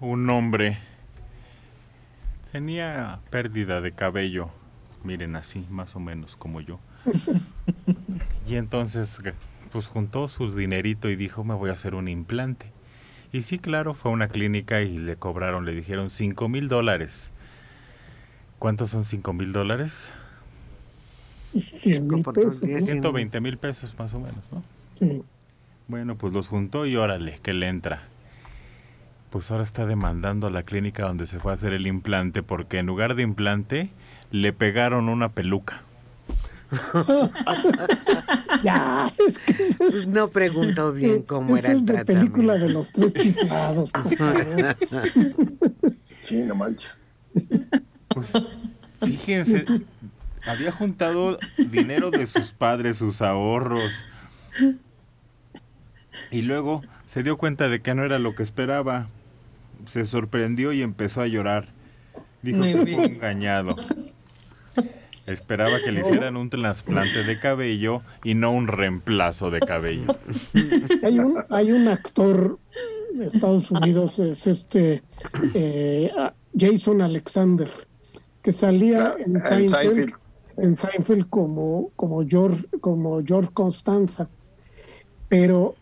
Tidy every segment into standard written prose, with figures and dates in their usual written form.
un hombre tenía pérdida de cabello, miren así, más o menos como yo. Y entonces, pues juntó su dinerito y dijo, me voy a hacer un implante. Y sí, claro, fue a una clínica y le cobraron, le dijeron $5,000. ¿Cuántos son $5,000? 100,000 pesos, ¿no? 120,000 pesos más o menos, ¿no? Sí. Bueno, pues los juntó y órale, que le entra. Pues ahora está demandando a la clínica donde se fue a hacer el implante porque en lugar de implante le pegaron una peluca. Ya, es que Pues no preguntó bien cómo era eso el es de tratamiento. película de los tres chiflados, por favor. Sí, no manches. Pues fíjense, había juntado dinero de sus padres, sus ahorros. Y luego se dio cuenta de que no era lo que esperaba. Se sorprendió y empezó a llorar. Dijo Muy que fue bien. engañado. Esperaba que le hicieran un trasplante de cabello y no un reemplazo de cabello. Hay un actor de Estados Unidos, es Jason Alexander, que salía en Seinfeld como George Constanza, pero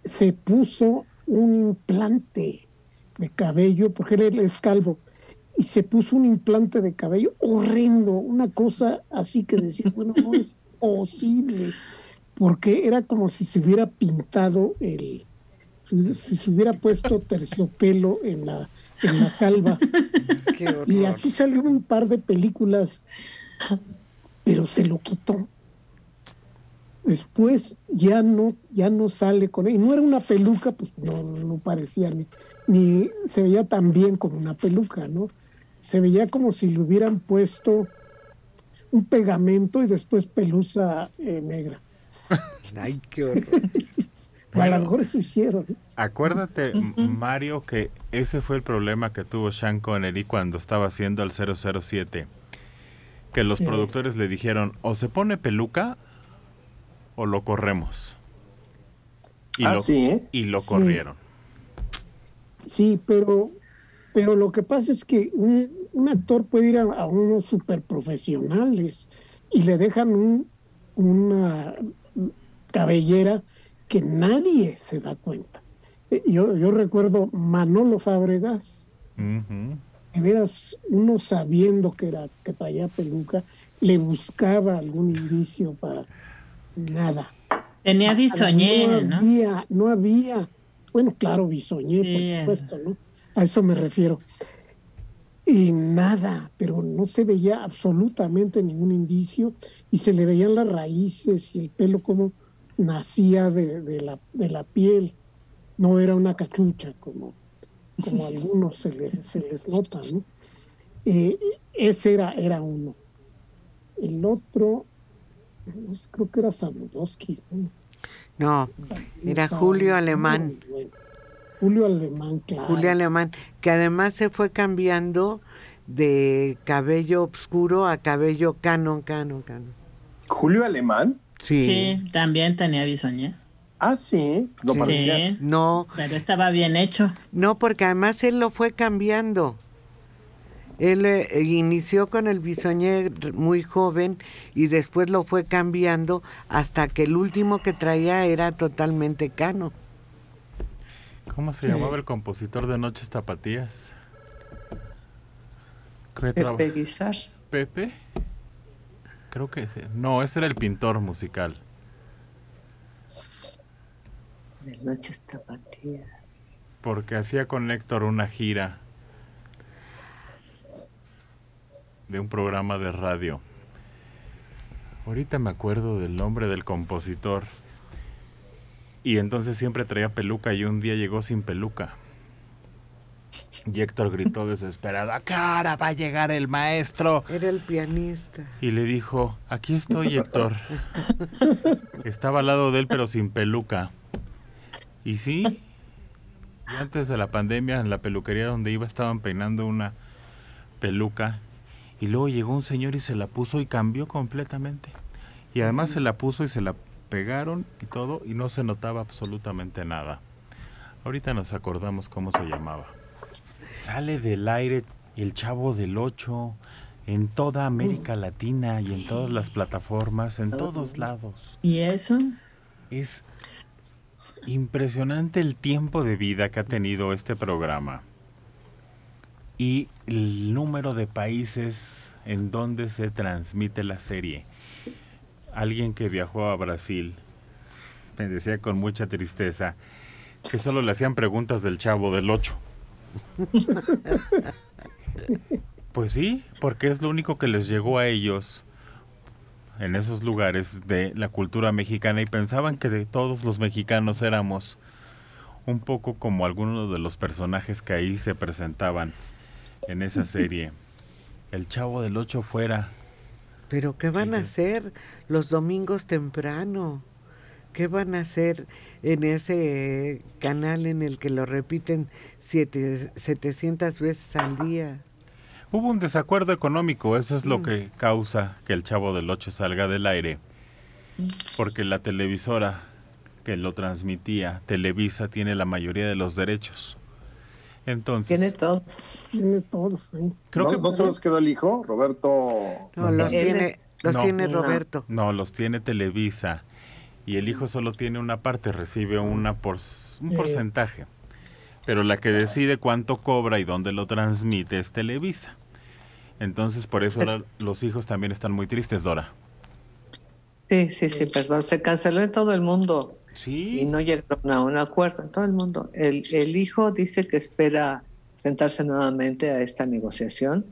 se puso un implante de cabello, porque él es calvo, y se puso un implante de cabello horrendo, una cosa así que decía, bueno, no es posible, porque era como si se hubiera pintado si se hubiera puesto terciopelo en la calva. Qué horror. Y así salió un par de películas, pero se lo quitó. Después ya no sale con él. Y no era una peluca, pues no parecía ni se veía tan bien como una peluca, ¿no? Se veía como si le hubieran puesto un pegamento y después pelusa negra. Ay, qué horror. A lo mejor eso hicieron, ¿no? Acuérdate, Mario, que ese fue el problema que tuvo Sean Connery cuando estaba haciendo el 007. Que los productores le dijeron, o se pone peluca o lo corremos. Y lo corrieron. Sí, pero lo que pasa es que un actor puede ir a unos super profesionales y le dejan una cabellera que nadie se da cuenta. Yo recuerdo Manolo Fábregas, de veras, uno sabiendo que traía peluca, le buscaba algún indicio para nada. Tenía bisoñé, ¿no? No había. Bueno, claro, bisoñé, Sí, por supuesto, ¿no? A eso me refiero. Y nada, pero no se veía absolutamente ningún indicio y se le veían las raíces y el pelo como nacía de la piel. No era una cachucha como a algunos se les nota, ¿no? Ese era uno. El otro, creo que era Sabludowski, ¿no? No, era Julio Alemán. Bueno, Julio Alemán, claro. Julio Alemán, que además se fue cambiando de cabello oscuro a cabello cano. ¿Julio Alemán? Sí. Sí, también tenía bisoñé. Ah, sí, lo Sí. parecía. Sí, No, pero estaba bien hecho. no, porque además él lo fue cambiando. Él inició con el bisoñé muy joven y después lo fue cambiando hasta que el último que traía era totalmente cano. ¿Cómo se llamaba el compositor de Noches Tapatías? Pepe Guizar. ¿Pepe? Creo que no, ese era el pintor musical. De Noches Tapatías. Porque hacía con Héctor una gira de un programa de radio. Ahorita me acuerdo del nombre del compositor. Y entonces siempre traía peluca y un día llegó sin peluca. Y Héctor gritó desesperado, ¿a qué hora va a llegar el maestro? Era el pianista. Y le dijo, aquí estoy, Héctor. Estaba al lado de él pero sin peluca. Y sí, y antes de la pandemia en la peluquería donde iba estaban peinando una peluca. Y luego llegó un señor y se la puso y cambió completamente. Y además se la puso y se la pegaron y todo y no se notaba absolutamente nada. Ahorita nos acordamos cómo se llamaba. Sale del aire el Chavo del Ocho en toda América Latina y en todas las plataformas, en todos lados. ¿Y eso? Es impresionante el tiempo de vida que ha tenido este programa y el número de países en donde se transmite la serie. Alguien que viajó a Brasil me decía con mucha tristeza que solo le hacían preguntas del Chavo del Ocho. Pues sí, porque es lo único que les llegó a ellos en esos lugares de la cultura mexicana y pensaban que de todos los mexicanos éramos un poco como algunos de los personajes que ahí se presentaban en esa serie. El Chavo del Ocho fuera. ¿Pero qué van a hacer los domingos temprano? ¿Qué van a hacer en ese canal en el que lo repiten 700 veces al día? Hubo un desacuerdo económico, eso es lo que causa que el Chavo del Ocho salga del aire, porque la televisora que lo transmitía, Televisa, tiene la mayoría de los derechos. Entonces, Tiene todo. Tiene todos, ¿eh? creo ¿No se nos quedó el hijo, Roberto? No, los tiene Roberto. No, los tiene Televisa y el hijo solo tiene una parte, recibe un porcentaje. Pero la que decide cuánto cobra y dónde lo transmite es Televisa. Entonces, por eso ahora los hijos también están muy tristes, Dora. Sí, perdón. Se canceló en todo el mundo. Sí. Y no llegaron a un acuerdo en todo el mundo. El hijo dice que espera sentarse nuevamente a esta negociación.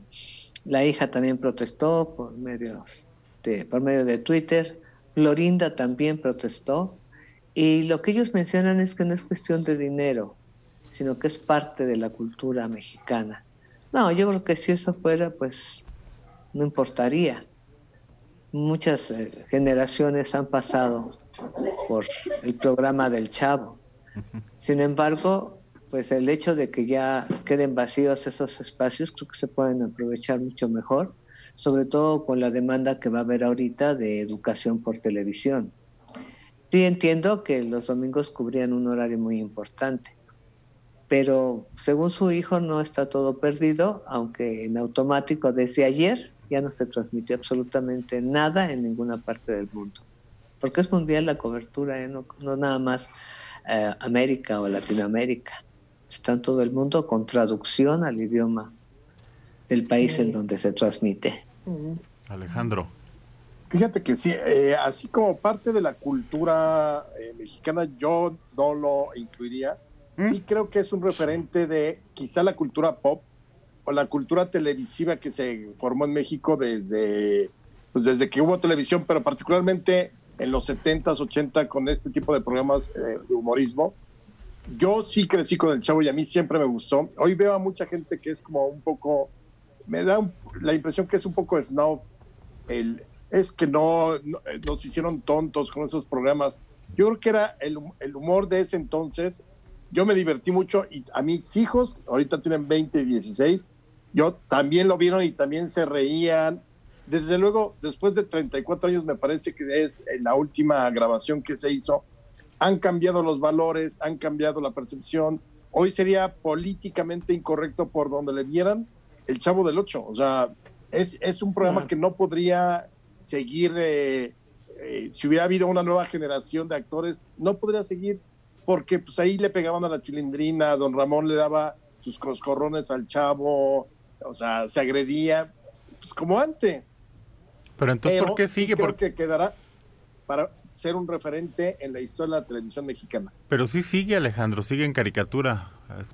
La hija también protestó por medio de Twitter. Florinda también protestó. Y lo que ellos mencionan es que no es cuestión de dinero, sino que es parte de la cultura mexicana. No, yo creo que si eso fuera, pues no importaría. Muchas generaciones han pasado por el programa del Chavo. Sin embargo, pues el hecho de que ya queden vacíos esos espacios, creo que se pueden aprovechar mucho mejor, sobre todo con la demanda que va a haber ahorita de educación por televisión. Sí entiendo que los domingos cubrían un horario muy importante, pero según su hijo no está todo perdido, aunque en automático desde ayer ya no se transmitió absolutamente nada en ninguna parte del mundo, porque es mundial la cobertura, no nada más América o Latinoamérica, está en todo el mundo con traducción al idioma del país en donde se transmite. Alejandro. Fíjate que sí, así como parte de la cultura mexicana, yo no lo incluiría. Sí creo que es un referente de quizá la cultura pop o la cultura televisiva que se formó en México desde que hubo televisión, pero particularmente en los 70s, 80s con este tipo de programas de humorismo. Yo sí crecí con el Chavo y a mí siempre me gustó. Hoy veo a mucha gente que es como un poco, me da la impresión que es un poco snob. Es que nos hicieron tontos con esos programas. Yo creo que era el humor de ese entonces. Yo me divertí mucho y a mis hijos, ahorita tienen 20 y 16, yo también lo vieron y también se reían. Desde luego, después de 34 años, me parece que es la última grabación que se hizo, han cambiado los valores, han cambiado la percepción. Hoy sería políticamente incorrecto por donde le vieran el Chavo del Ocho. O sea, es un programa que no podría seguir, si hubiera habido una nueva generación de actores, no podría seguir, porque pues ahí le pegaban a la Chilindrina, don Ramón le daba sus coscorrones al Chavo, o sea, se agredía, pues como antes. Pero entonces, ¿por qué sigue? Creo que quedará para ser un referente en la historia de la televisión mexicana. Pero sí sigue, Alejandro, sigue en caricatura,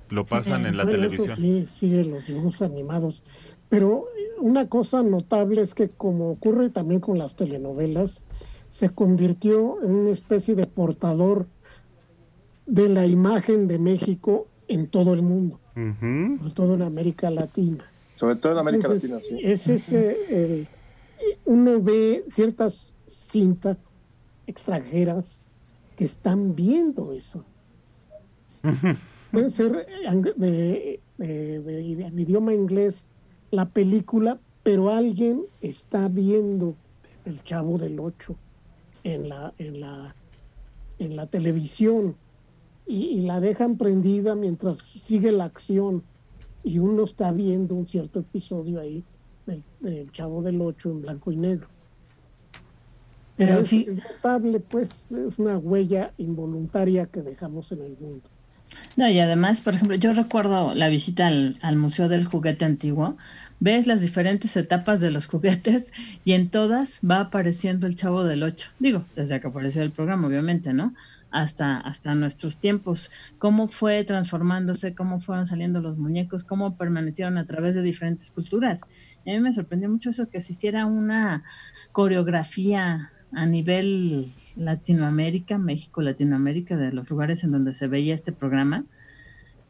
lo pasan en la televisión. Sí, sigue los dibujos animados. Pero una cosa notable es que, como ocurre también con las telenovelas, se convirtió en una especie de portador de la imagen de México en todo el mundo, sobre todo en América Latina. Sobre todo en América Latina, sí. Uno ve ciertas cintas extranjeras que están viendo eso. Puede ser en idioma inglés la película, pero alguien está viendo el Chavo del Ocho en la televisión y la dejan prendida mientras sigue la acción y uno está viendo un cierto episodio ahí del Chavo del Ocho en blanco y negro. Pero es notable, pues, es una huella involuntaria que dejamos en el mundo. No, y además, por ejemplo, yo recuerdo la visita al Museo del Juguete Antiguo. Ves las diferentes etapas de los juguetes y en todas va apareciendo el Chavo del Ocho. Digo, desde que apareció el programa, obviamente, ¿no? Hasta nuestros tiempos. Cómo fue transformándose, cómo fueron saliendo los muñecos, cómo permanecieron a través de diferentes culturas. Y a mí me sorprendió mucho eso, que se hiciera una coreografía a nivel Latinoamérica, México, Latinoamérica, de los lugares en donde se veía este programa,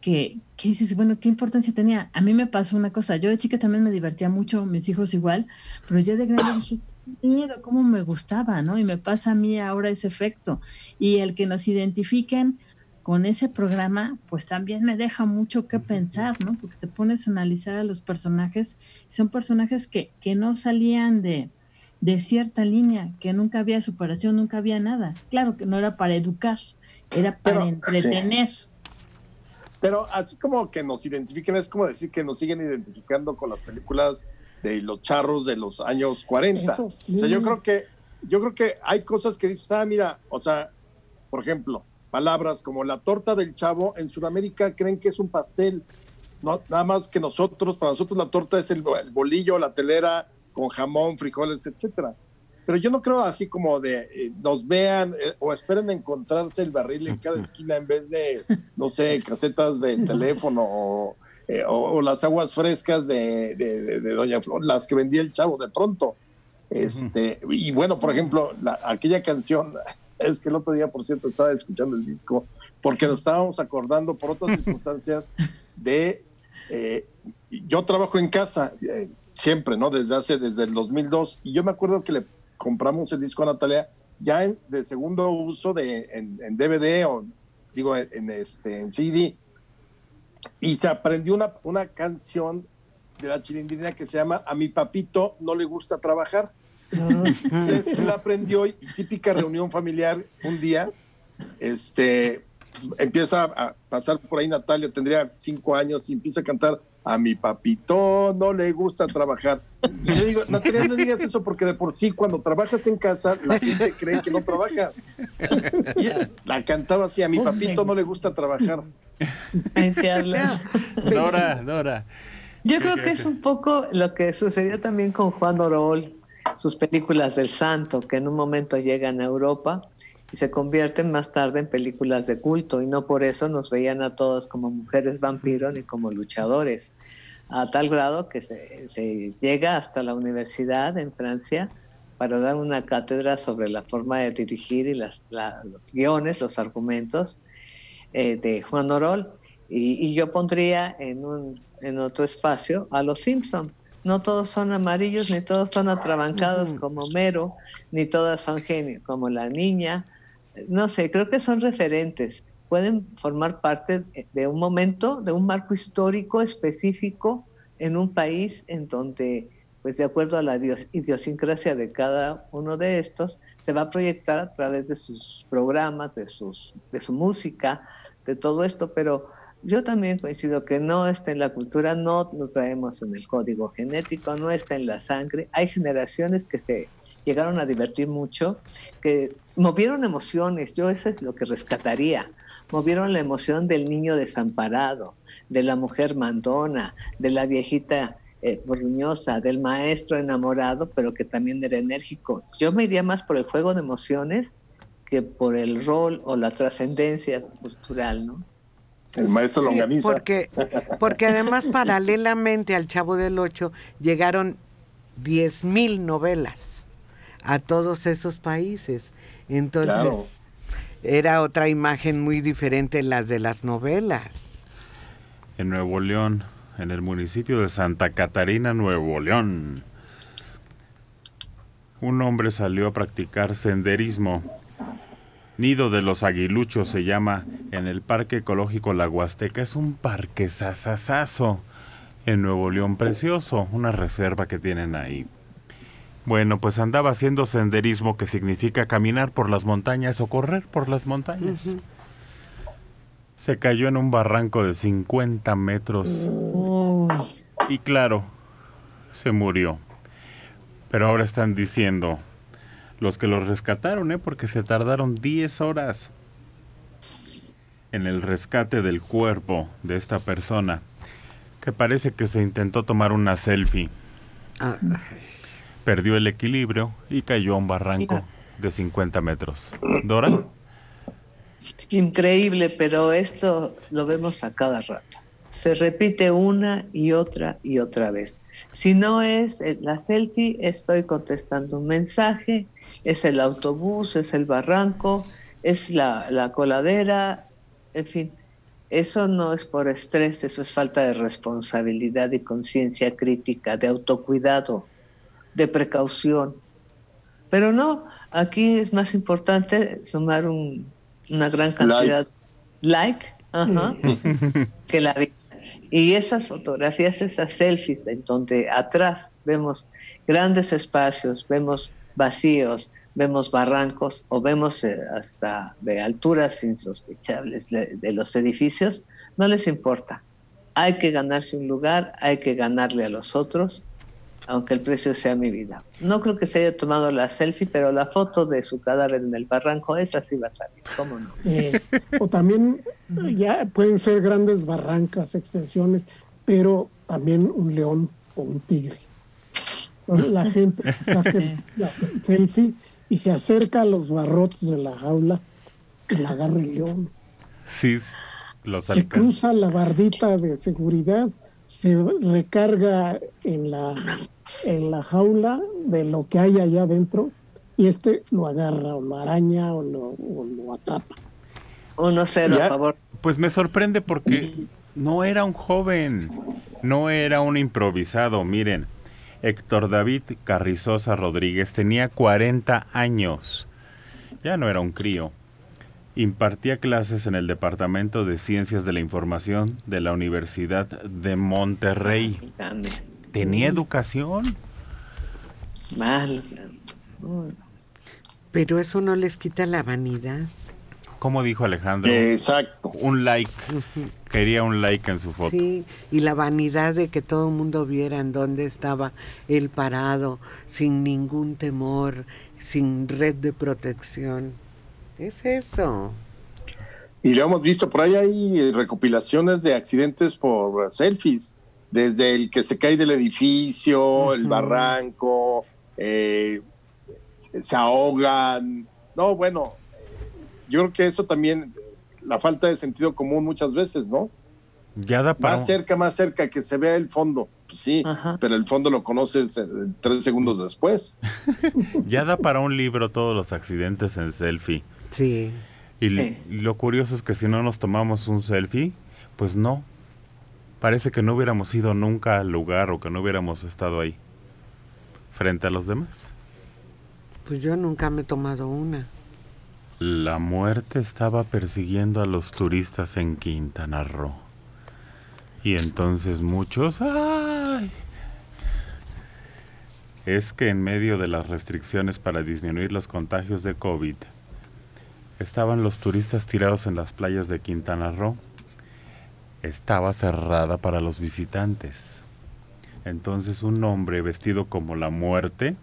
que dices, bueno, ¿qué importancia tenía? A mí me pasó una cosa, yo de chica también me divertía mucho, mis hijos igual, pero yo de grande dije, qué miedo, cómo me gustaba, ¿no? Y me pasa a mí ahora ese efecto. Y el que nos identifiquen con ese programa, pues también me deja mucho que pensar, ¿no? Porque te pones a analizar a los personajes, son personajes que no salían de cierta línea, que nunca había superación, nunca había nada. Claro que no era para educar, era para entretener. Sí. Pero así como que nos identifiquen, es como decir que nos siguen identificando con las películas de los charros de los años 40. Eso, sí. O sea, yo creo que hay cosas que dices, mira, o sea, por ejemplo, palabras como la torta del Chavo, en Sudamérica creen que es un pastel, no, nada más que para nosotros la torta es el bolillo, la telera, con jamón, frijoles, etcétera. Pero yo no creo así como de nos vean o esperen encontrarse el barril en cada esquina en vez de, no sé, casetas de teléfono o las aguas frescas de Doña Flor, las que vendía el Chavo de pronto. Y bueno, por ejemplo, aquella canción, es que el otro día, por cierto, estaba escuchando el disco, porque nos estábamos acordando por otras circunstancias de... yo trabajo en casa, siempre, ¿no? Desde el 2002, y yo me acuerdo que le compramos el disco a Natalia ya de segundo uso en DVD o digo en CD, y se aprendió una canción de la Chilindrina que se llama A mi papito no le gusta trabajar. Se la aprendió, y típica reunión familiar un día, pues, empieza a pasar por ahí Natalia, tendría 5 años, y empieza a cantar A mi papito no le gusta trabajar. Y yo digo, Natalia, no digas eso, porque de por sí cuando trabajas en casa la gente cree que no trabaja. Y la cantaba así, a mi papito no le gusta trabajar. Ahí te habla. Dora. Yo creo que es un poco lo que sucedió también con Juan Orol, sus películas del Santo, que en un momento llegan a Europa y se convierten más tarde en películas de culto, y no por eso nos veían a todos como mujeres vampiro ni como luchadores, a tal grado que se llega hasta la universidad en Francia para dar una cátedra sobre la forma de dirigir y los guiones, los argumentos de Juan Orol, y yo pondría en otro espacio a los Simpson. No todos son amarillos, ni todos son atrabancados como Homero, ni todas son genios como la niña. No sé, creo que son referentes. Pueden formar parte de un momento, de un marco histórico específico en un país en donde, pues de acuerdo a la idiosincrasia de cada uno de estos, se va a proyectar a través de sus programas, de su música, de todo esto. Pero yo también coincido que no está en la cultura, no lo traemos en el código genético, no está en la sangre. Hay generaciones que se llegaron a divertir mucho, que movieron emociones. Yo eso es lo que rescataría. Movieron la emoción del niño desamparado, de la mujer mandona, de la viejita borruñosa, del maestro enamorado, pero que también era enérgico. Yo me iría más por el juego de emociones que por el rol o la trascendencia cultural, ¿no? El maestro Longaniza. Porque además, paralelamente al Chavo del Ocho, llegaron 10,000 novelas a todos esos países. Entonces, era otra imagen muy diferente las de las novelas. En Nuevo León, en el municipio de Santa Catarina, Nuevo León, un hombre salió a practicar senderismo. Nido de los Aguiluchos se llama, en el Parque Ecológico La Huasteca. Es un parque sasasazo en Nuevo León, precioso, una reserva que tienen ahí. Bueno, pues andaba haciendo senderismo, que significa caminar por las montañas o correr por las montañas. Se cayó en un barranco de 50 metros Y claro, se murió. Pero ahora están diciendo los que lo rescataron, porque se tardaron 10 horas en el rescate del cuerpo de esta persona, que parece que se intentó tomar una selfie. Perdió el equilibrio y cayó a un barranco de 50 metros. ¿Dora? Increíble, pero esto lo vemos a cada rato. Se repite una y otra vez. Si no es la selfie, estoy contestando un mensaje, es el autobús, es el barranco, es la coladera, en fin. Eso no es por estrés, eso es falta de responsabilidad y conciencia crítica, de autocuidado, de precaución. Pero no, aquí es más importante sumar una gran cantidad que la vida. Y esas fotografías, esas selfies, en donde atrás vemos grandes espacios, vemos vacíos, vemos barrancos o vemos hasta de alturas insospechables de los edificios, no les importa. Hay que ganarse un lugar, hay que ganarle a los otros, aunque el precio sea mi vida. No creo que se haya tomado la selfie, pero la foto de su cadáver en el barranco, esa sí va a salir, ¿cómo no? O también ya pueden ser grandes barrancas, extensiones, pero también un león o un tigre. Entonces, la gente se saca la selfie y se acerca a los barrotes de la jaula y la agarra el león. Sí, se cruza la bardita de seguridad, se recarga en la jaula de lo que hay allá adentro y lo agarra o lo araña o lo atrapa. 1-0 a favor. Pues me sorprende porque no era un joven, no era un improvisado. Miren, Héctor David Carrizosa Rodríguez tenía 40 años, ya no era un crío. Impartía clases en el Departamento de Ciencias de la Información de la Universidad de Monterrey. ¿Tenía educación? Mal. Pero eso no les quita la vanidad. ¿Cómo dijo Alejandro? Exacto. Un like. Quería un like en su foto. Sí, y la vanidad de que todo el mundo viera en dónde estaba él parado, sin ningún temor, sin red de protección. Es eso. Y lo hemos visto, por ahí hay recopilaciones de accidentes por selfies, desde el que se cae del edificio, el barranco, se ahogan. No, bueno, yo creo que eso también, la falta de sentido común muchas veces, ¿no? Ya da para... Más cerca, que se vea el fondo. Pues sí, pero el fondo lo conoces 3 segundos después. Ya da para un libro todos los accidentes en selfie. Sí. Y lo curioso es que si no nos tomamos un selfie, pues no. Parece que no hubiéramos ido nunca al lugar o que no hubiéramos estado ahí, frente a los demás. Pues yo nunca me he tomado una. La muerte estaba persiguiendo a los turistas en Quintana Roo. Y entonces muchos... ¡ay! Es que en medio de las restricciones para disminuir los contagios de COVID, estaban los turistas tirados en las playas de Quintana Roo. Estaba cerrada para los visitantes. Entonces un hombre vestido como la muerte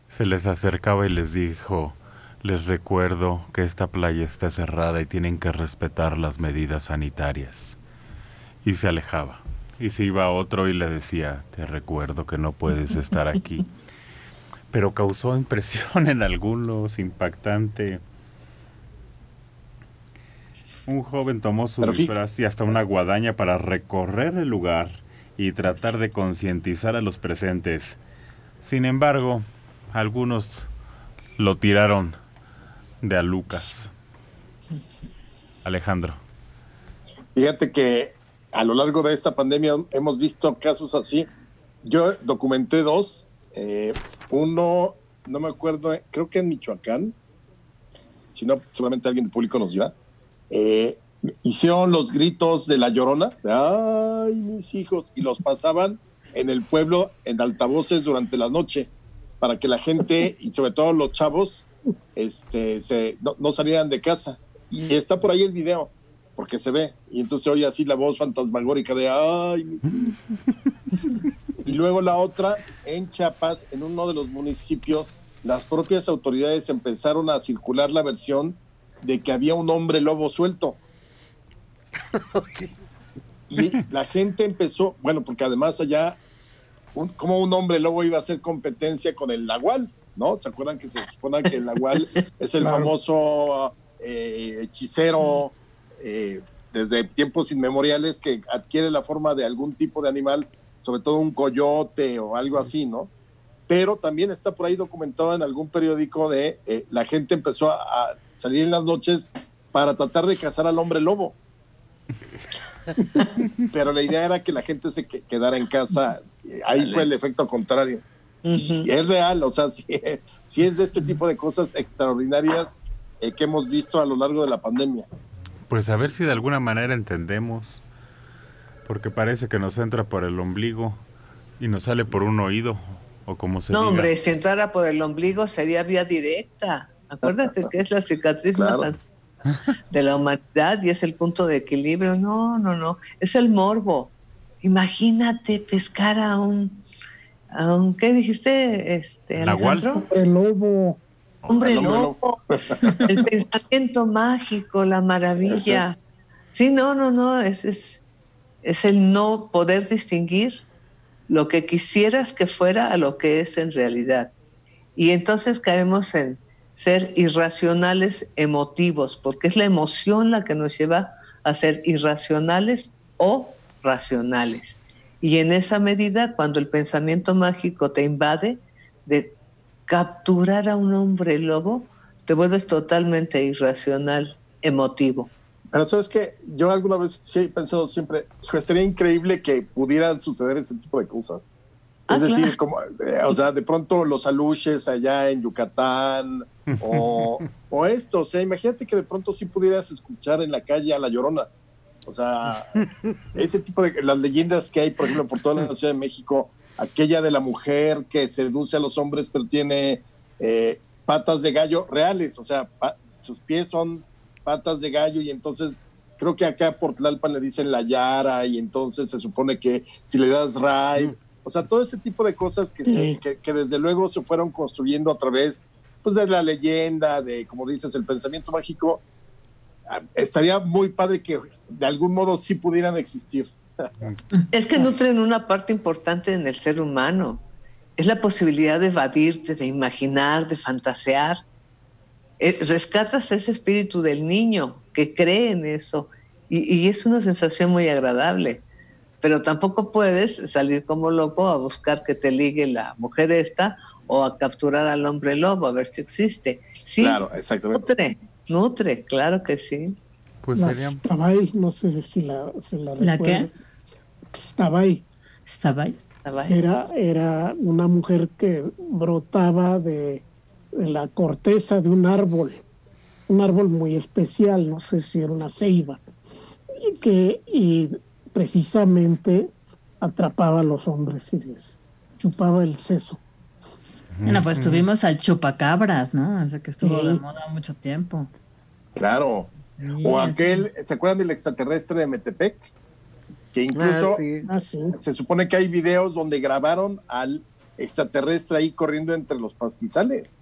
se les acercaba y les dijo: les recuerdo que esta playa está cerrada y tienen que respetar las medidas sanitarias. Y se alejaba. Y se iba otro y le decía: te recuerdo que no puedes estar aquí. Pero causó impresión en algunos, impactante. Un joven tomó su disfraz y hasta una guadaña para recorrer el lugar y tratar de concientizar a los presentes. Sin embargo, algunos lo tiraron de a Lucas. Alejandro. Fíjate que a lo largo de esta pandemia hemos visto casos así. Yo documenté 2. Uno, no me acuerdo, creo que en Michoacán. Si no, seguramente alguien del público nos dirá. Hicieron los gritos de La Llorona. ¡Ay, mis hijos! Y los pasaban en el pueblo en altavoces durante la noche para que la gente, y sobre todo los chavos, no salieran de casa. Y está por ahí el video. porque se ve, y entonces oye así la voz fantasmagórica de ¡ay, mis hijos! Y luego la otra, en Chiapas, en uno de los municipios, las propias autoridades empezaron a circular la versión de que había un hombre lobo suelto. Y la gente empezó, bueno, porque además allá, como un hombre lobo iba a hacer competencia con el nahual, ¿no? ¿Se acuerdan que se supone que el nahual es el famoso hechicero desde tiempos inmemoriales que adquiere la forma de algún tipo de animal, sobre todo un coyote o algo así, ¿no? Pero también está por ahí documentado en algún periódico de la gente empezó a salir en las noches para tratar de cazar al hombre lobo. Pero la idea era que la gente se quedara en casa. Ahí fue el efecto contrario. Y es real, o sea, sí es de este tipo de cosas extraordinarias que hemos visto a lo largo de la pandemia. Pues a ver si de alguna manera entendemos, porque parece que nos entra por el ombligo y nos sale por un oído, o como se diga. No, hombre, si entrara por el ombligo sería vía directa. Acuérdate que es la cicatriz más antigua de la humanidad y es el punto de equilibrio. No, es el morbo. Imagínate pescar a un ¿qué dijiste, Alejandro? Hombre lobo. El pensamiento mágico, la maravilla. Sí, no, es el no poder distinguir lo que quisieras que fuera a lo que es en realidad. Y entonces caemos en ser irracionales emotivos, porque es la emoción la que nos lleva a ser irracionales o racionales. Y en esa medida, cuando el pensamiento mágico te invade, de capturar a un hombre lobo, te vuelves totalmente irracional, emotivo. Pero sabes que yo alguna vez sí he pensado siempre, sería increíble que pudieran suceder ese tipo de cosas. Es decir, como, o sea, de pronto los aluches allá en Yucatán o esto, o sea, imagínate que de pronto sí pudieras escuchar en la calle a La Llorona. O sea, ese tipo de las leyendas que hay, por ejemplo, por toda la Ciudad de México, aquella de la mujer que seduce a los hombres pero tiene patas de gallo reales, o sea, sus pies son patas de gallo y entonces creo que acá por Tlalpan le dicen la Yara y entonces se supone que si le das raid, o sea, todo ese tipo de cosas que desde luego se fueron construyendo a través pues de la leyenda, de como dices, el pensamiento mágico. Estaría muy padre que de algún modo sí pudieran existir. Es que nutren una parte importante en el ser humano. Es la posibilidad de evadirte, de imaginar, de fantasear. Rescatas ese espíritu del niño que cree en eso y es una sensación muy agradable. Pero tampoco puedes salir como loco a buscar que te ligue la mujer esta o a capturar al hombre lobo a ver si existe. Sí, claro, exactamente. Nutre, claro que sí. Pues sería... Xtabay, no sé si la ¿La qué? Xtabay. Xtabay. Era una mujer que brotaba de la corteza de un árbol muy especial, no sé si era una ceiba, y precisamente atrapaba a los hombres y les chupaba el seso. Bueno, pues tuvimos al chupacabras, ¿no? O sea, que estuvo de moda mucho tiempo. Claro. O aquel, ¿se acuerdan del extraterrestre de Metepec? Que incluso se supone que hay videos donde grabaron al extraterrestre ahí corriendo entre los pastizales.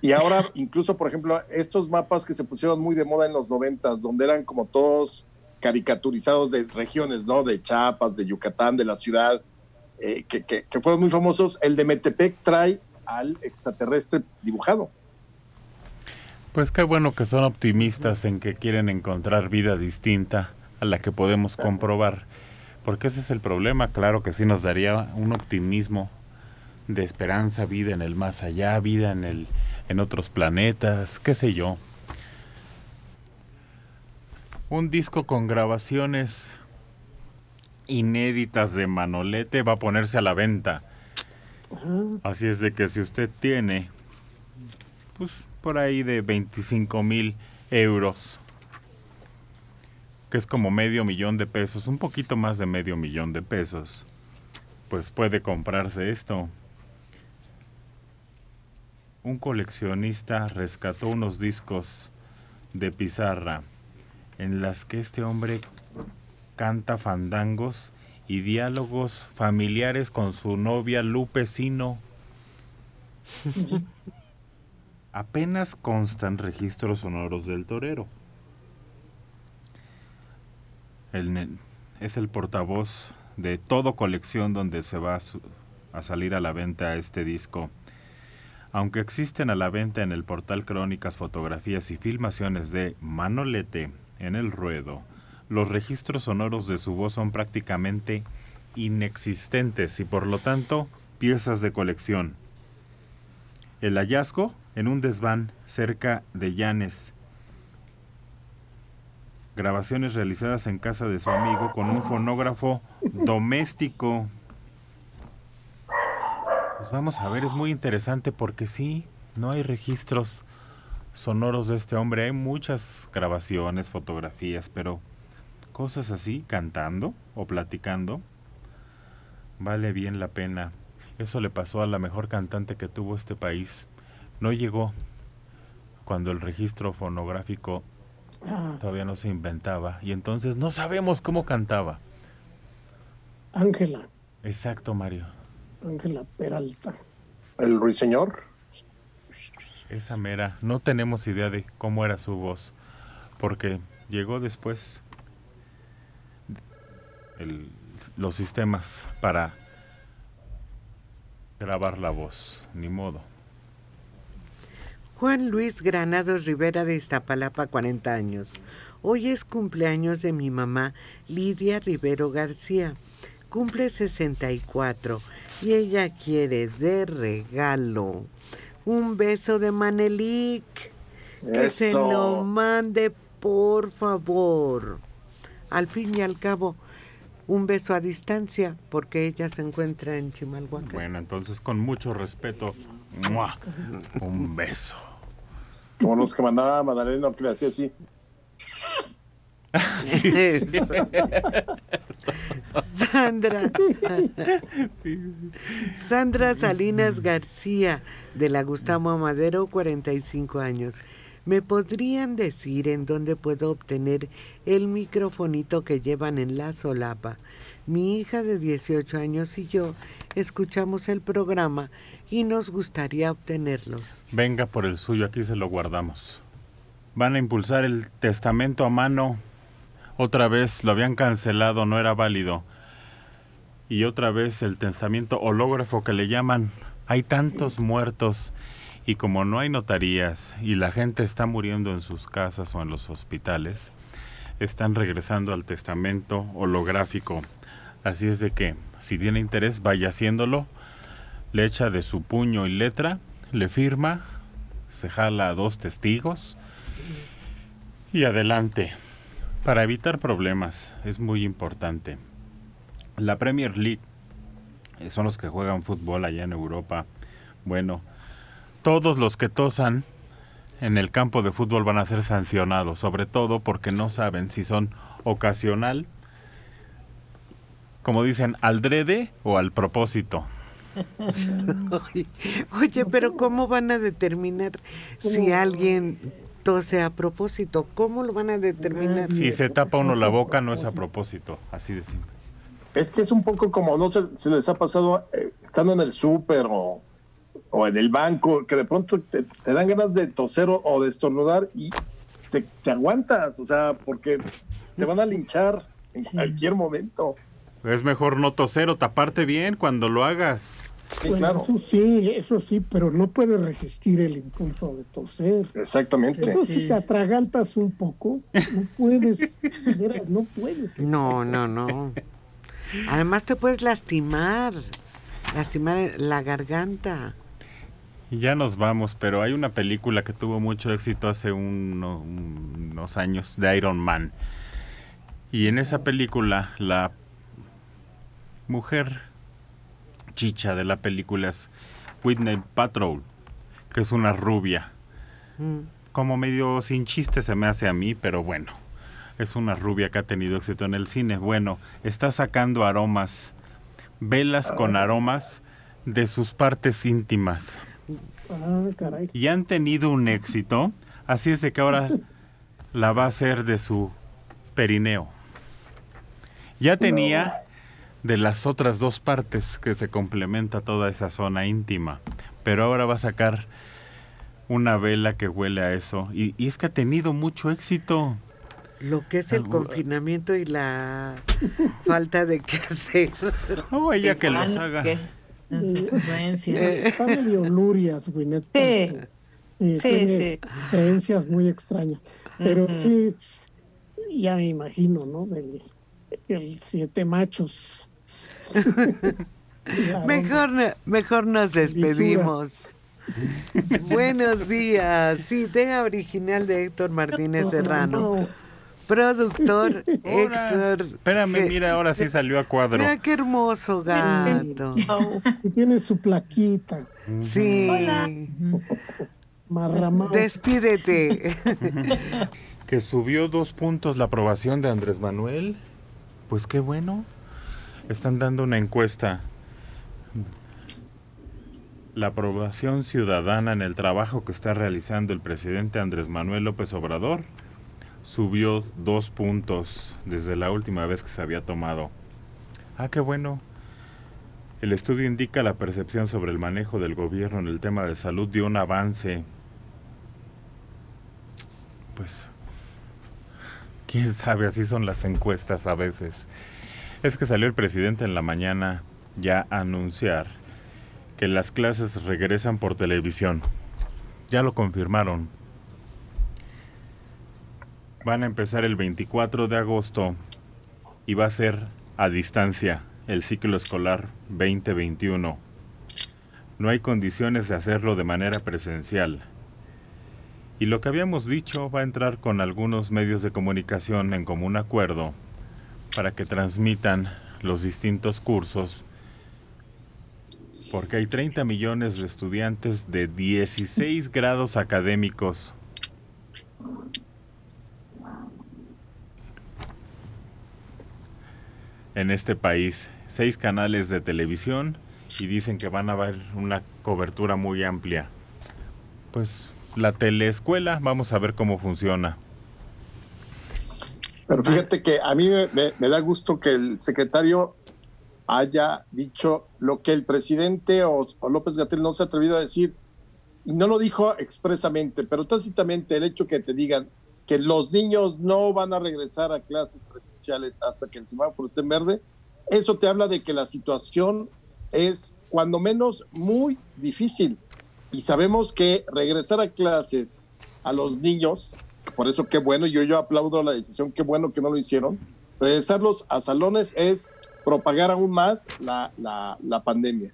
Y ahora, incluso, por ejemplo, estos mapas que se pusieron muy de moda en los 90s, donde eran como todos caricaturizados de regiones, ¿no? De Chiapas, de Yucatán, de la ciudad, que fueron muy famosos. El de Metepec trae al extraterrestre dibujado. Pues qué bueno que son optimistas en que quieren encontrar vida distinta a la que podemos comprobar, porque ese es el problema. Claro que sí nos daría un optimismo de esperanza, vida en el más allá, vida en otros planetas, qué sé yo. Un disco con grabaciones inéditas de Manolete va a ponerse a la venta. Así es de que si usted tiene, pues por ahí de 25,000 euros, que es como $500,000, un poquito más de $500,000, pues puede comprarse esto. Un coleccionista rescató unos discos de pizarra en las que este hombre canta fandangos y diálogos familiares con su novia Lupe Sino. Apenas constan registros sonoros del torero. Es el portavoz de todo colección donde se va a salir a la venta este disco. Aunque existen a la venta en el portal crónicas, fotografías y filmaciones de Manolete en el ruedo, los registros sonoros de su voz son prácticamente inexistentes y por lo tanto piezas de colección. El hallazgo en un desván cerca de Llanes. Grabaciones realizadas en casa de su amigo con un fonógrafo doméstico. Pues vamos a ver, es muy interesante porque sí, no hay registros sonoros de este hombre. Hay muchas grabaciones, fotografías, pero cosas así, cantando o platicando, vale bien la pena. Eso le pasó a la mejor cantante que tuvo este país. No llegó cuando el registro fonográfico todavía no se inventaba y entonces no sabemos cómo cantaba. Ángela. Exacto, Mario. Ángela Peralta. ¿El ruiseñor? Esa mera. No tenemos idea de cómo era su voz, porque llegó después los sistemas para grabar la voz. Ni modo. Juan Luis Granados Rivera de Iztapalapa, 40 años. Hoy es cumpleaños de mi mamá, Lidia Rivero García. Cumple 64 y ella quiere de regalo un beso de Manelik. Que se lo mande, por favor. Al fin y al cabo, un beso a distancia, porque ella se encuentra en Chimalhuacán. Bueno, entonces con mucho respeto, ¡mua!, un beso. Como los que mandaba Madalena, que le hacía así. Sí, sí. Sandra Salinas García, de la Gustavo Madero, 45 años. ¿Me podrían decir en dónde puedo obtener el microfonito que llevan en la solapa? Mi hija de 18 años y yo escuchamos el programa y nos gustaría obtenerlos. Venga por el suyo, aquí se lo guardamos. Van a impulsar el testamento a mano. Otra vez lo habían cancelado, no era válido. Y otra vez el testamento hológrafo que le llaman. Hay tantos muertos y como no hay notarías y la gente está muriendo en sus casas o en los hospitales, están regresando al testamento holográfico. Así es de que, si tiene interés, vaya haciéndolo. Le echa de su puño y letra, le firma, se jala a 2 testigos y adelante. Para evitar problemas, es muy importante. La Premier League son los que juegan fútbol allá en Europa. Bueno, todos los que tosan en el campo de fútbol van a ser sancionados, sobre todo porque no saben si son ocasional, como dicen, al drede o al propósito. Oye, pero ¿cómo van a determinar si alguien tose a propósito? ¿Cómo lo van a determinar? Si se tapa uno la boca, no es a propósito, así de simple. Es que es un poco como, no sé si les ha pasado estando en el súper o en el banco, que de pronto te dan ganas de toser o de estornudar y te aguantas, o sea, porque te van a linchar en cualquier momento. Es mejor no toser o taparte bien cuando lo hagas. Sí, Bueno, claro. Eso sí, pero no puedes resistir el impulso de toser. Exactamente. Eso si te atragantas un poco, no puedes, no puedes. No. Además te puedes lastimar la garganta. Y ya nos vamos, pero hay una película que tuvo mucho éxito hace unos años, de Iron Man. Y en esa película, la mujer chicha de la película es Whitney Paltrow, que es una rubia. Como medio sin chiste se me hace a mí, pero bueno, es una rubia que ha tenido éxito en el cine. Bueno, está sacando velas con aromas de sus partes íntimas. Caray. Y han tenido un éxito, así es de que ahora la va a hacer de su perineo. Ya tenía de las otras dos partes que se complementa toda esa zona íntima, pero ahora va a sacar una vela que huele a eso, y es que ha tenido mucho éxito. Lo que es el confinamiento y la falta de qué hacer. No, ella que los haga. Está medio lurias, Gwyneth. Tiene creencias muy extrañas. Pero sí, ya me imagino, ¿no? El 7 machos. Mejor nos despedimos. Buenos días. Idea original de Héctor Martínez Serrano. Productor Héctor. Espérame, mira, ahora sí salió a cuadro. Mira qué hermoso gato. Y tiene su plaquita. Sí. Hola. Marramao. Despídete. Que subió 2 puntos la aprobación de Andrés Manuel. Pues qué bueno. Están dando una encuesta. La aprobación ciudadana en el trabajo que está realizando el presidente Andrés Manuel López Obrador subió 2 puntos desde la última vez que se había tomado. Ah, qué bueno. El estudio indica la percepción sobre el manejo del gobierno en el tema de salud dio un avance. Pues, quién sabe, así son las encuestas a veces. Es que salió el presidente en la mañana ya a anunciar que las clases regresan por televisión. Ya lo confirmaron. Van a empezar el 24 de agosto y va a ser a distancia el ciclo escolar 2021. No hay condiciones de hacerlo de manera presencial. Y lo que habíamos dicho, va a entrar con algunos medios de comunicación en común acuerdo para que transmitan los distintos cursos, porque hay 30 millones de estudiantes de 16 grados académicos. En este país, 6 canales de televisión y dicen que van a haber una cobertura muy amplia. Pues la teleescuela, vamos a ver cómo funciona. Pero fíjate que a mí me da gusto que el secretario haya dicho lo que el presidente o López-Gatell no se ha atrevido a decir, y no lo dijo expresamente, pero tácitamente el hecho que te digan que los niños no van a regresar a clases presenciales hasta que el semáforo esté en verde, eso te habla de que la situación es, cuando menos, muy difícil. Y sabemos que regresar a clases a los niños, por eso qué bueno, yo aplaudo la decisión, qué bueno que no lo hicieron, regresarlos a salones es propagar aún más la pandemia.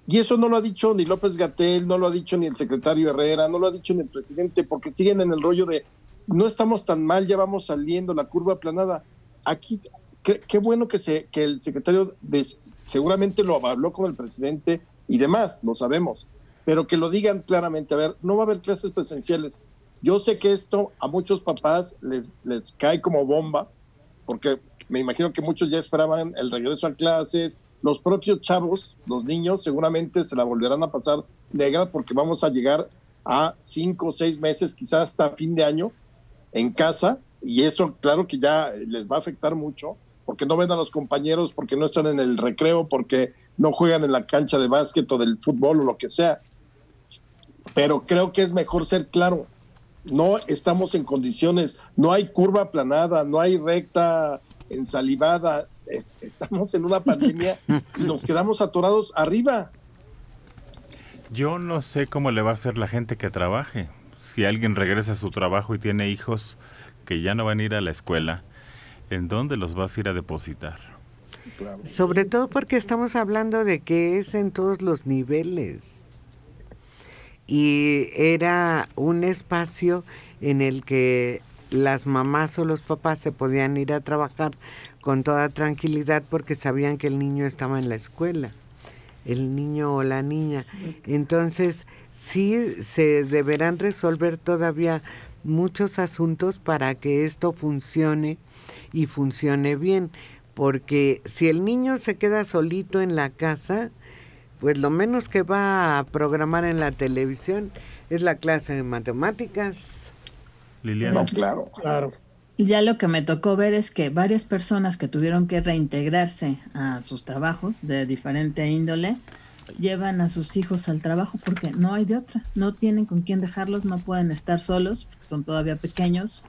Y eso no lo ha dicho ni López-Gatell, no lo ha dicho ni el secretario Herrera, no lo ha dicho ni el presidente, porque siguen en el rollo de no estamos tan mal, ya vamos saliendo, la curva aplanada. Aquí, qué bueno que el secretario seguramente lo habló con el presidente y demás, lo sabemos, pero que lo digan claramente, a ver, no va a haber clases presenciales. Yo sé que esto a muchos papás les cae como bomba, porque me imagino que muchos ya esperaban el regreso a clases, los propios chavos, los niños, seguramente se la volverán a pasar negra porque vamos a llegar a 5 o 6 meses, quizás hasta fin de año, en casa, y eso claro que ya les va a afectar mucho, porque no ven a los compañeros, porque no están en el recreo, porque no juegan en la cancha de básquet o del fútbol o lo que sea. Pero creo que es mejor ser claro, no estamos en condiciones, no hay curva aplanada, no hay recta ensalivada, estamos en una pandemia y nos quedamos atorados arriba. Yo no sé cómo le va a hacer la gente que trabaje. Si alguien regresa a su trabajo y tiene hijos que ya no van a ir a la escuela, ¿en dónde los vas a ir a depositar? Claro. Sobre todo porque estamos hablando de que es en todos los niveles. Y era un espacio en el que las mamás o los papás se podían ir a trabajar con toda tranquilidad porque sabían que el niño estaba en la escuela, el niño o la niña. Entonces, sí se deberán resolver todavía muchos asuntos para que esto funcione y funcione bien, porque si el niño se queda solito en la casa, pues lo menos que va a programar en la televisión es la clase de matemáticas. Liliana. No, claro. Ya lo que me tocó ver es que varias personas que tuvieron que reintegrarse a sus trabajos de diferente índole, llevan a sus hijos al trabajo porque no hay de otra, no tienen con quién dejarlos, no pueden estar solos porque son todavía pequeños,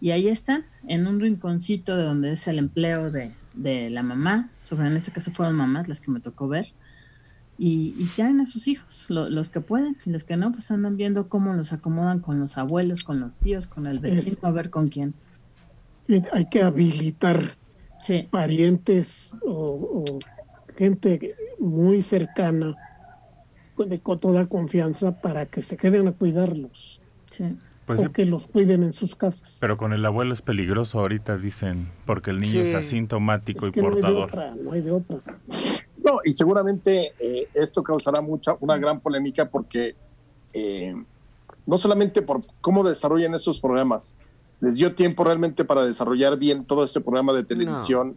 y ahí están, en un rinconcito de donde es el empleo de la mamá, en este caso fueron mamás las que me tocó ver, y traen a sus hijos, los que pueden, y los que no, pues andan viendo cómo los acomodan con los abuelos, con los tíos, con el vecino, a ver con quién. Sí, hay que habilitar Sí. parientes o gente muy cercana con toda confianza para que se queden a cuidarlos. Sí. Pues o sí, que los cuiden en sus casas. pero con el abuelo es peligroso ahorita, dicen, porque el niño es asintomático Es y que portador. No hay de otra. No, y seguramente esto causará una gran polémica porque no solamente por cómo desarrollan esos programas, les dio tiempo realmente para desarrollar bien todo este programa de televisión,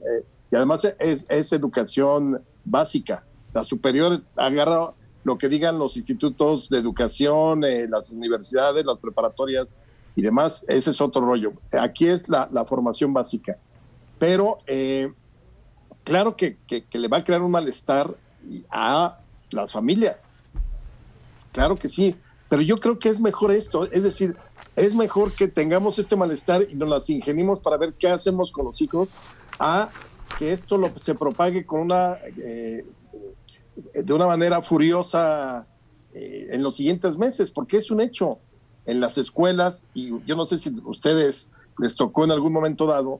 y además es educación básica. La superior agarra lo que digan los institutos de educación, las universidades, las preparatorias y demás, ese es otro rollo. Aquí es la formación básica. Pero claro que le va a crear un malestar a las familias. Claro que sí, pero yo creo que es mejor esto, es decir, es mejor que tengamos este malestar y nos las ingenimos para ver qué hacemos con los hijos, a que esto se propague con de una manera furiosa en los siguientes meses, porque es un hecho en las escuelas, y yo no sé si a ustedes les tocó en algún momento dado,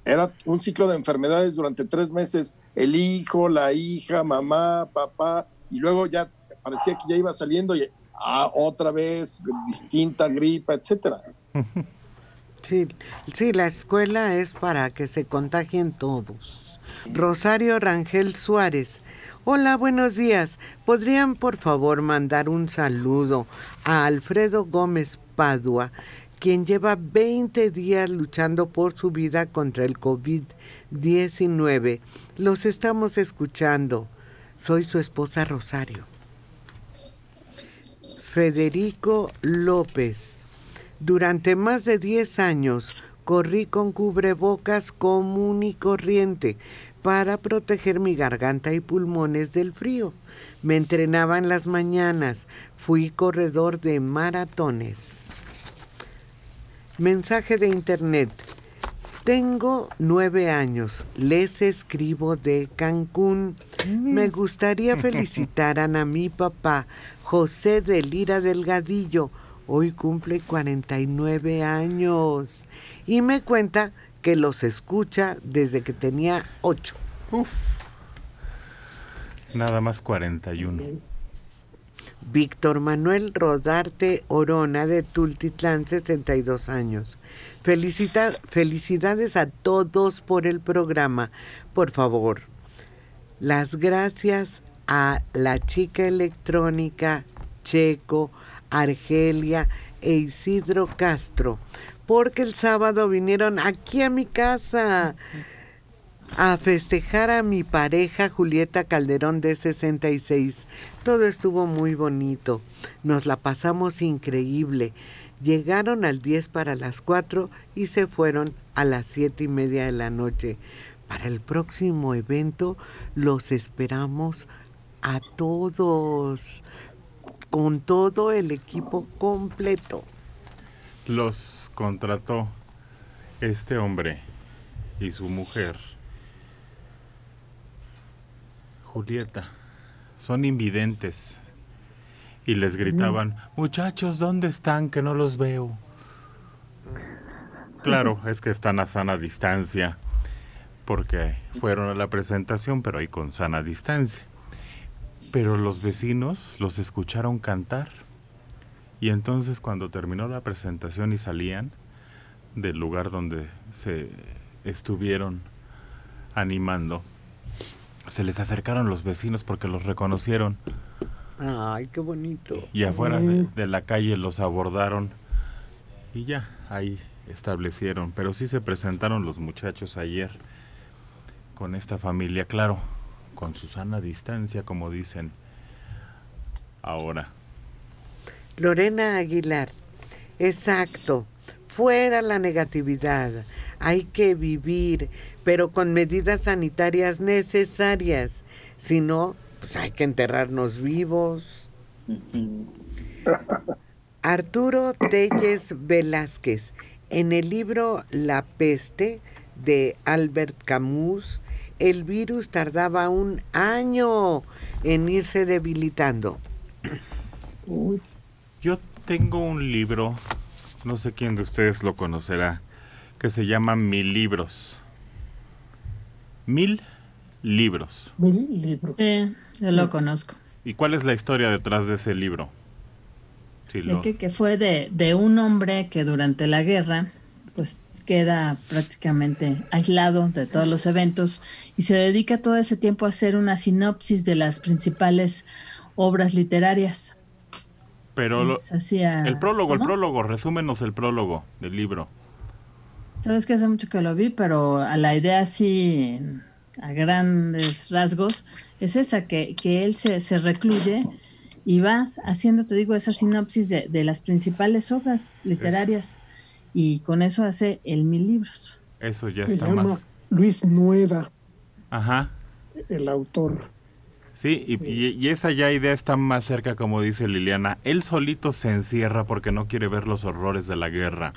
era un ciclo de enfermedades durante 3 meses, el hijo, la hija, mamá, papá, y luego ya parecía que ya iba saliendo y otra vez distinta gripa, etcétera. Sí, la escuela es para que se contagien todos. Rosario Rangel Suárez. Hola, buenos días. ¿Podrían por favor mandar un saludo a Alfredo Gómez Padua, quien lleva 20 días luchando por su vida contra el COVID-19? Los estamos escuchando. Soy su esposa Rosario. Federico López. Durante más de 10 años corrí con cubrebocas común y corriente para proteger mi garganta y pulmones del frío. Me entrenaba en las mañanas. Fui corredor de maratones. Mensaje de internet. Tengo 9 años. Les escribo de Cancún. Me gustaría felicitar a mi papá, José de Lira Delgadillo. Hoy cumple 49 años. Y me cuenta que los escucha desde que tenía 8. Uf. Nada más 41. Víctor Manuel Rodarte Orona de Tultitlán, 62 años. Felicidades a todos por el programa. Por favor, las gracias a la chica electrónica, Checo, Argelia e Isidro Castro, porque el sábado vinieron aquí a mi casa a festejar a mi pareja Julieta Calderón de 66. Todo estuvo muy bonito, nos la pasamos increíble. Llegaron al 10 para las 4 y se fueron a las 7:30 de la noche. Para el próximo evento los esperamos a todos, con todo el equipo completo. Los contrató este hombre y su mujer, Julieta. Son invidentes. Y les gritaban, muchachos, ¿dónde están? Que no los veo. Claro, es que están a sana distancia, porque fueron a la presentación, pero ahí con sana distancia. Pero los vecinos los escucharon cantar. Y entonces cuando terminó la presentación y salían del lugar donde se estuvieron animando, se les acercaron los vecinos porque los reconocieron. Ay, qué bonito. Y afuera de la calle los abordaron y ya, ahí establecieron. Pero sí se presentaron los muchachos ayer con esta familia, claro, con su sana distancia, como dicen ahora. Lorena Aguilar. Exacto. fuera la negatividad, hay que vivir, pero con medidas sanitarias necesarias, si no, pues hay que enterrarnos vivos. Arturo Telles Velázquez, en el libro La peste de Albert Camus, el virus tardaba 1 año en irse debilitando. Yo tengo un libro, no sé quién de ustedes lo conocerá, que se llama Mil libros. 1000 libros. 1000 libros. Yo lo conozco. ¿Y cuál es la historia detrás de ese libro? Sí, que fue de un hombre que durante la guerra pues queda prácticamente aislado de todos los eventos y se dedica todo ese tiempo a hacer una sinopsis de las principales obras literarias. Pero el prólogo, resúmenos el prólogo del libro. Sabes que hace mucho que lo vi, pero a la idea así, a grandes rasgos, es esa, que él se recluye y va haciendo, te digo, esa sinopsis de las principales obras literarias. Y con eso hace el 1000 libros. Eso ya Se está llama más. Luis Nueda. Ajá. El autor. Sí, y esa ya idea está más cerca, como dice Liliana. Él solito se encierra porque no quiere ver los horrores de la guerra.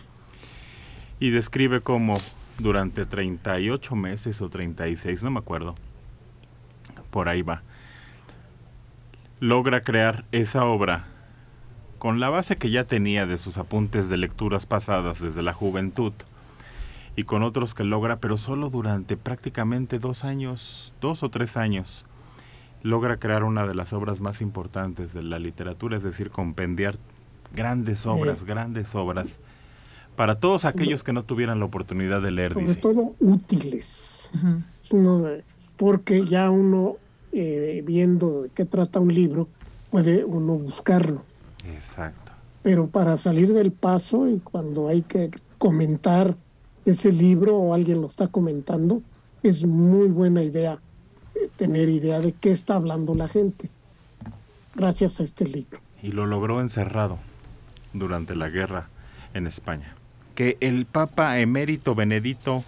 Y describe cómo durante 38 meses o 36, no me acuerdo, por ahí va, logra crear esa obra con la base que ya tenía de sus apuntes de lecturas pasadas desde la juventud y con otros que logra, pero solo durante prácticamente 2 o 3 años, logra crear una de las obras más importantes de la literatura, es decir, compendiar grandes obras, para todos aquellos que no tuvieran la oportunidad de leer, sobre todo útiles. Porque ya uno, viendo de qué trata un libro, puede uno buscarlo. Exacto. Pero para salir del paso y cuando hay que comentar ese libro o alguien lo está comentando, es muy buena idea tener idea de qué está hablando la gente, gracias a este libro. Y lo logró encerrado durante la guerra en España. Que el Papa emérito Benedicto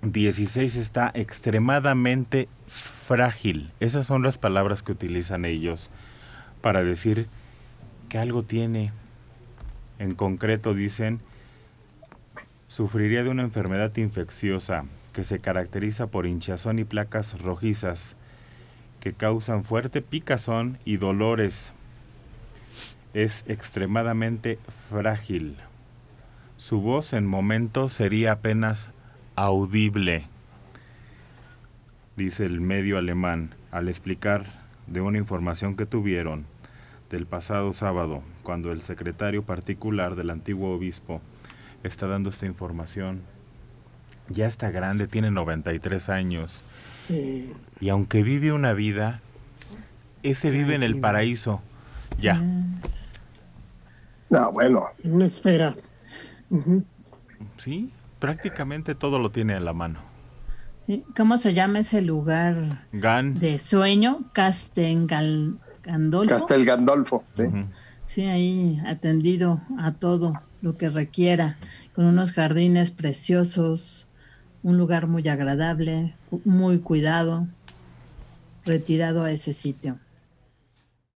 XVI está extremadamente frágil. Esas son las palabras que utilizan ellos para decir que algo tiene. En concreto dicen, sufriría de una enfermedad infecciosa que se caracteriza por hinchazón y placas rojizas que causan fuerte picazón y dolores. Es extremadamente frágil. Su voz en momentos sería apenas audible, dice el medio alemán, al explicar de una información que tuvieron del pasado sábado, cuando el secretario particular del antiguo obispo está dando esta información. Ya está grande, tiene 93 años. Y aunque vive una vida, ese vive en el paraíso. Ya. No, bueno. Una esfera. Sí, prácticamente todo lo tiene a la mano. Sí. ¿Cómo se llama ese lugar de sueño? Castel Gandolfo. Sí. Sí, ahí atendido a todo lo que requiera, con unos jardines preciosos, un lugar muy agradable, muy cuidado, retirado a ese sitio.